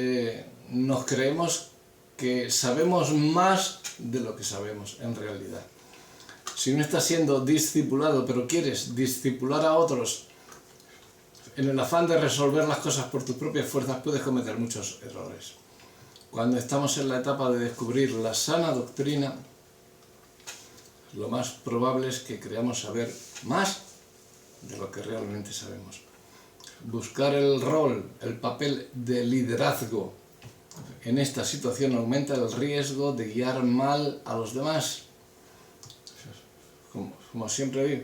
nos creemos que sabemos más de lo que sabemos en realidad. Si no estás siendo discipulado, pero quieres discipular a otros en el afán de resolver las cosas por tus propias fuerzas, puedes cometer muchos errores. Cuando estamos en la etapa de descubrir la sana doctrina, lo más probable es que creamos saber más de lo que realmente sabemos. Buscar el rol, el papel de liderazgo en esta situación aumenta el riesgo de guiar mal a los demás. Como siempre digo,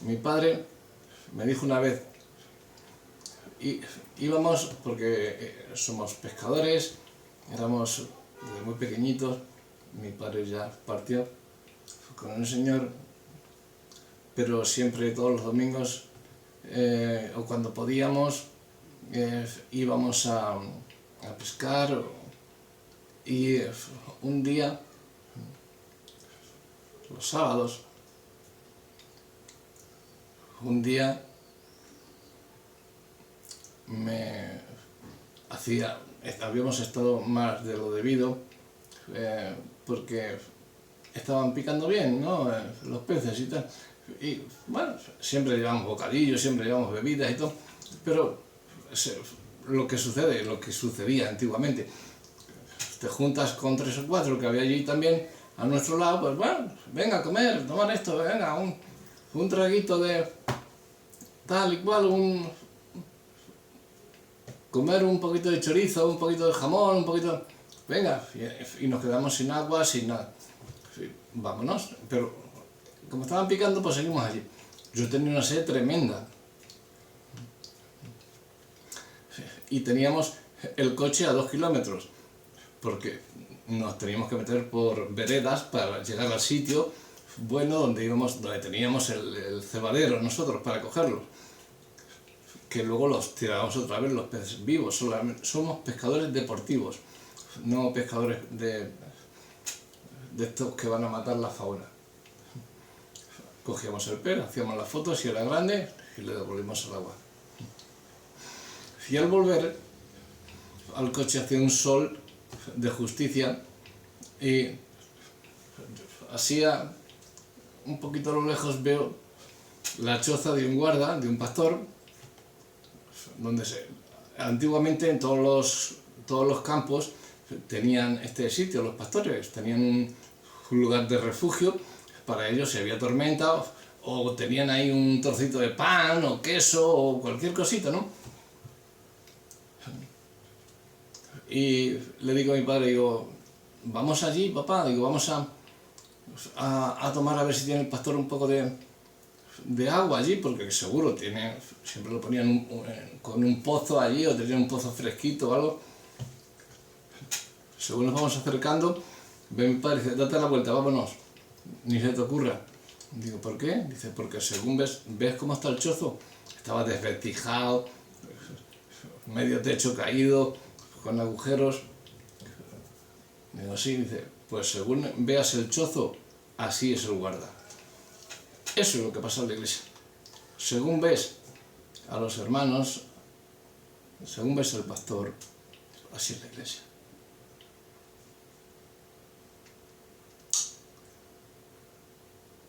mi padre me dijo una vez, íbamos, porque somos pescadores, éramos desde muy pequeñitos, mi padre ya partió con el Señor, pero siempre todos los domingos, o cuando podíamos, íbamos a pescar, y un día, los sábados, un día habíamos estado más de lo debido, porque estaban picando bien, ¿no? Los peces y tal. Y bueno, siempre llevamos bocadillos, siempre llevamos bebidas y todo, pero lo que sucedía antiguamente, te juntas con 3 o 4 que había allí también a nuestro lado, pues bueno, venga a comer, tomar esto, venga, un traguito de tal y cual, comer un poquito de chorizo, un poquito de jamón, un poquito... Venga, y nos quedamos sin agua, sin nada. Sí, vámonos, pero como estaban picando, pues seguimos allí. Yo tenía una sed tremenda. Y teníamos el coche a 2 kilómetros, porque nos teníamos que meter por veredas para llegar al sitio, bueno donde teníamos el cebadero nosotros para cogerlos, que luego los tirábamos otra vez los peces vivos. Somos pescadores deportivos, no pescadores de estos que van a matar la fauna. Cogíamos el pez, hacíamos las fotos si era grande y le devolvimos al agua. Y al volver al coche hacía un sol de justicia y así un poquito a lo lejos veo la choza de un guarda, de un pastor, donde antiguamente en todos los campos tenían este sitio, los pastores tenían un lugar de refugio para ellos si había tormenta, o tenían ahí un trocito de pan o queso o cualquier cosita, ¿no? Y le digo a mi padre, digo, vamos allí, papá, digo, vamos a tomar a ver si tiene el pastor un poco de agua allí, porque seguro tiene, siempre lo ponían con un pozo allí, o tenían un pozo fresquito o algo. Según nos vamos acercando, ve mi padre y dice, date la vuelta, vámonos, ni se te ocurra. Digo, ¿por qué? Dice, porque según ves cómo está el chozo, estaba desvencijado, medio techo caído, con agujeros. Digo, sí, dice, pues según veas el chozo, así es el guarda. Eso es lo que pasa en la iglesia. Según ves a los hermanos, según ves al pastor, así es la iglesia.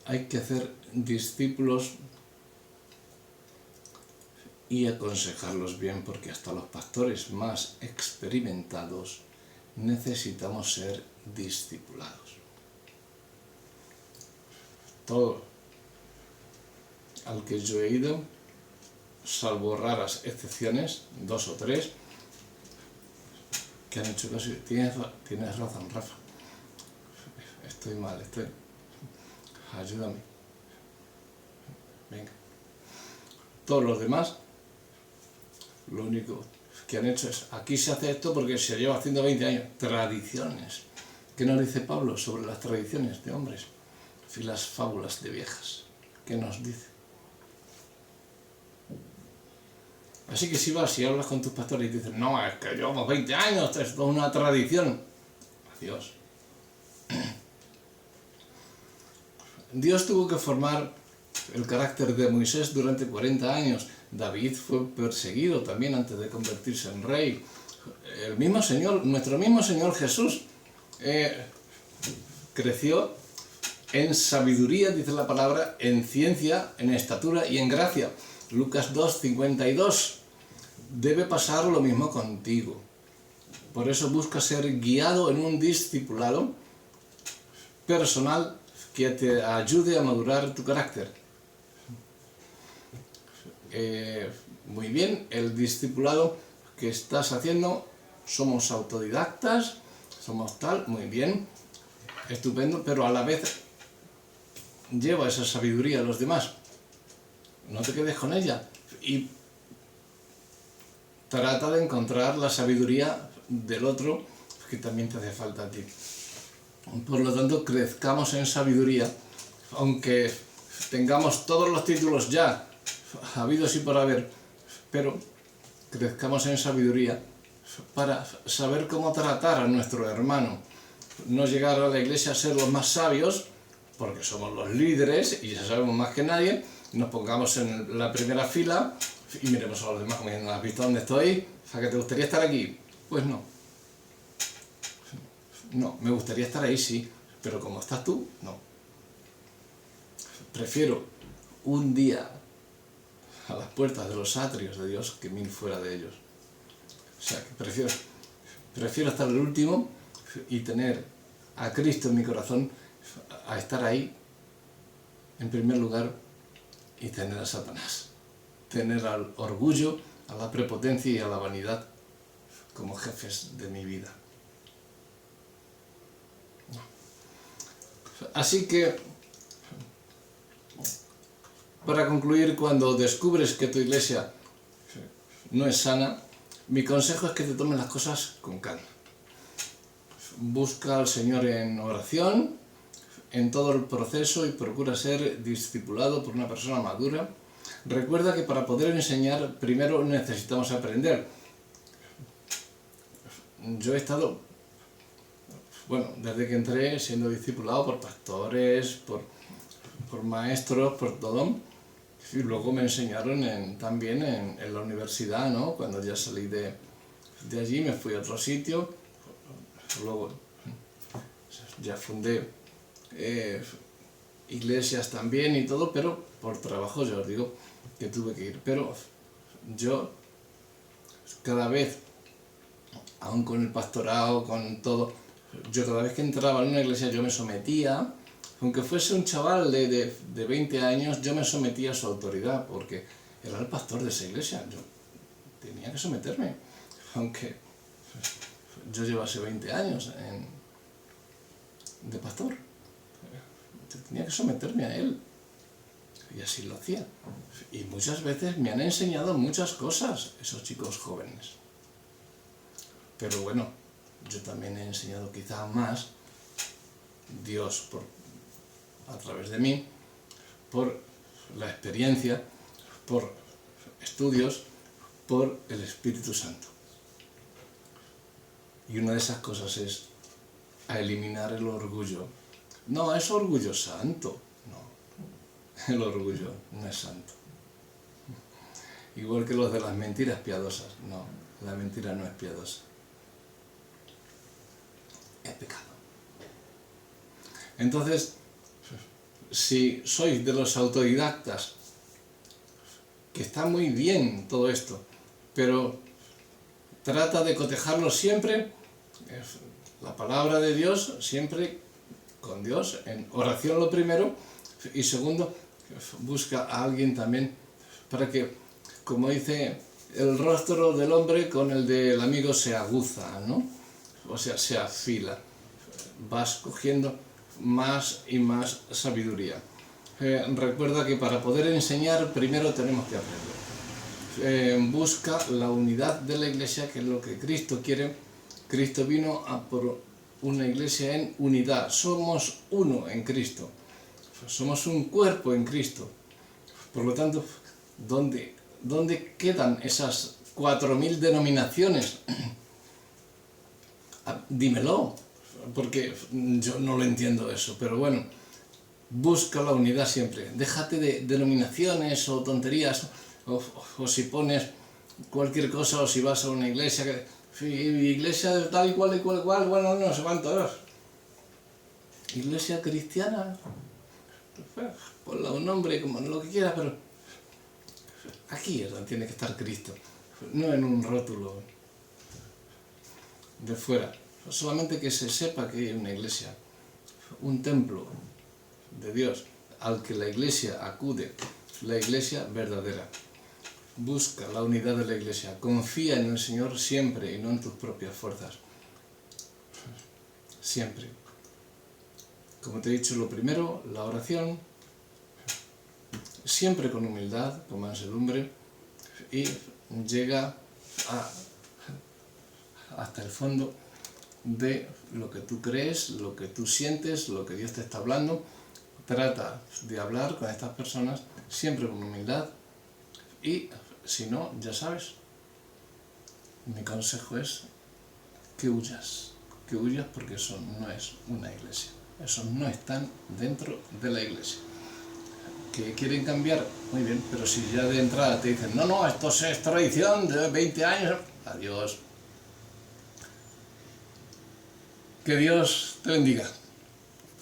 Hay que hacer discípulos y aconsejarlos bien, porque hasta los pastores más experimentados necesitamos ser discipulados. Todo al que yo he ido, salvo raras excepciones, 2 o 3, que han hecho caso. Tienes razón, Rafa. Estoy mal, ayúdame. Venga. Todos los demás, lo único que han hecho es, aquí se hace esto porque se lleva haciendo 20 años. Tradiciones. ¿Qué nos dice Pablo sobre las tradiciones de hombres? Y las fábulas de viejas. ¿Qué nos dice? Así que si vas y hablas con tus pastores y te dicen, no, es que llevamos 20 años, esto es una tradición. Adiós. Dios tuvo que formar el carácter de Moisés durante 40 años. David fue perseguido también antes de convertirse en rey. El mismo Señor, nuestro mismo Señor Jesús, creció en sabiduría, dice la palabra, en ciencia, en estatura y en gracia. Lucas 2:52. Debe pasar lo mismo contigo. Por eso busca ser guiado en un discipulado personal que te ayude a madurar tu carácter. Muy bien, el discipulado que estás haciendo, somos autodidactas, somos tal, muy bien, estupendo, pero a la vez lleva esa sabiduría a los demás. No te quedes con ella y trata de encontrar la sabiduría del otro que también te hace falta a ti. Por lo tanto, crezcamos en sabiduría, aunque tengamos todos los títulos ya habidos y por haber, pero crezcamos en sabiduría para saber cómo tratar a nuestro hermano. No llegar a la iglesia a ser los más sabios, porque somos los líderes y ya sabemos más que nadie, nos pongamos en la primera fila y miremos a los demás como diciendo, ¿has visto dónde estoy? O sea, ¿que te gustaría estar aquí? Pues no. No, me gustaría estar ahí, sí, pero como estás tú, no. Prefiero un día a las puertas de los atrios de Dios que 1000 fuera de ellos. O sea, que prefiero estar el último y tener a Cristo en mi corazón, a estar ahí en primer lugar y tener a Satanás. Tener al orgullo, a la prepotencia y a la vanidad como jefes de mi vida. Así que, para concluir, cuando descubres que tu iglesia no es sana, mi consejo es que te tomes las cosas con calma. Busca al Señor en oración en todo el proceso y procura ser discipulado por una persona madura. Recuerda que para poder enseñar, primero necesitamos aprender. Yo he estado, desde que entré, siendo discipulado por pastores, por maestros, por todo. Y luego me enseñaron también en la universidad, ¿no? Cuando ya salí de allí, me fui a otro sitio. Luego ya fundé iglesias también y todo, pero por trabajo ya os digo que tuve que ir. Pero yo cada vez, aún con el pastorado, con todo, yo cada vez que entraba en una iglesia yo me sometía, aunque fuese un chaval de 20 años, yo me sometía a su autoridad, porque era el pastor de esa iglesia, yo tenía que someterme, aunque yo llevase 20 años de pastor, yo tenía que someterme a él, y así lo hacía. Y muchas veces me han enseñado muchas cosas esos chicos jóvenes. Pero bueno, yo también he enseñado quizá más, Dios a través de mí, por la experiencia, por estudios, por el Espíritu Santo. Y una de esas cosas es a eliminar el orgullo. No, es orgullo santo. No, el orgullo no es santo. Igual que los de las mentiras piadosas. No, la mentira no es piadosa. Es pecado. Entonces, si sois de los autodidactas, que está muy bien todo esto, pero trata de cotejarlo siempre, la palabra de Dios, siempre con Dios, en oración lo primero, y segundo, busca a alguien también para que, como dice, el rostro del hombre con el del amigo se aguza, ¿no? O sea, se afila, vas cogiendo más y más sabiduría. Recuerda que para poder enseñar primero tenemos que aprender. Busca la unidad de la iglesia, que es lo que Cristo quiere. Cristo vino a por una iglesia en unidad. Somos uno en Cristo. Somos un cuerpo en Cristo. Por lo tanto, ¿dónde quedan esas 4.000 denominaciones? Dímelo, porque yo no lo entiendo eso, pero bueno, busca la unidad siempre. Déjate de denominaciones o tonterías, o si pones cualquier cosa, o si vas a una iglesia, iglesia de tal y cual, bueno, no sé cuántos. Iglesia cristiana, ponle un nombre, como lo que quieras, pero aquí es donde tiene que estar Cristo, no en un rótulo de fuera. Solamente que se sepa que hay una iglesia, un templo de Dios al que la iglesia acude, la iglesia verdadera. Busca la unidad de la iglesia, confía en el Señor siempre y no en tus propias fuerzas. Siempre. Como te he dicho, lo primero, la oración, siempre con humildad, con mansedumbre, y llega hasta el fondo de lo que tú crees, lo que tú sientes, lo que Dios te está hablando. Trata de hablar con estas personas siempre con humildad, y si no, ya sabes, mi consejo es que huyas porque eso no es una iglesia, esos no están dentro de la iglesia. Que quieren cambiar, muy bien, pero si ya de entrada te dicen no, esto es tradición de 20 años, adiós. Que Dios te bendiga.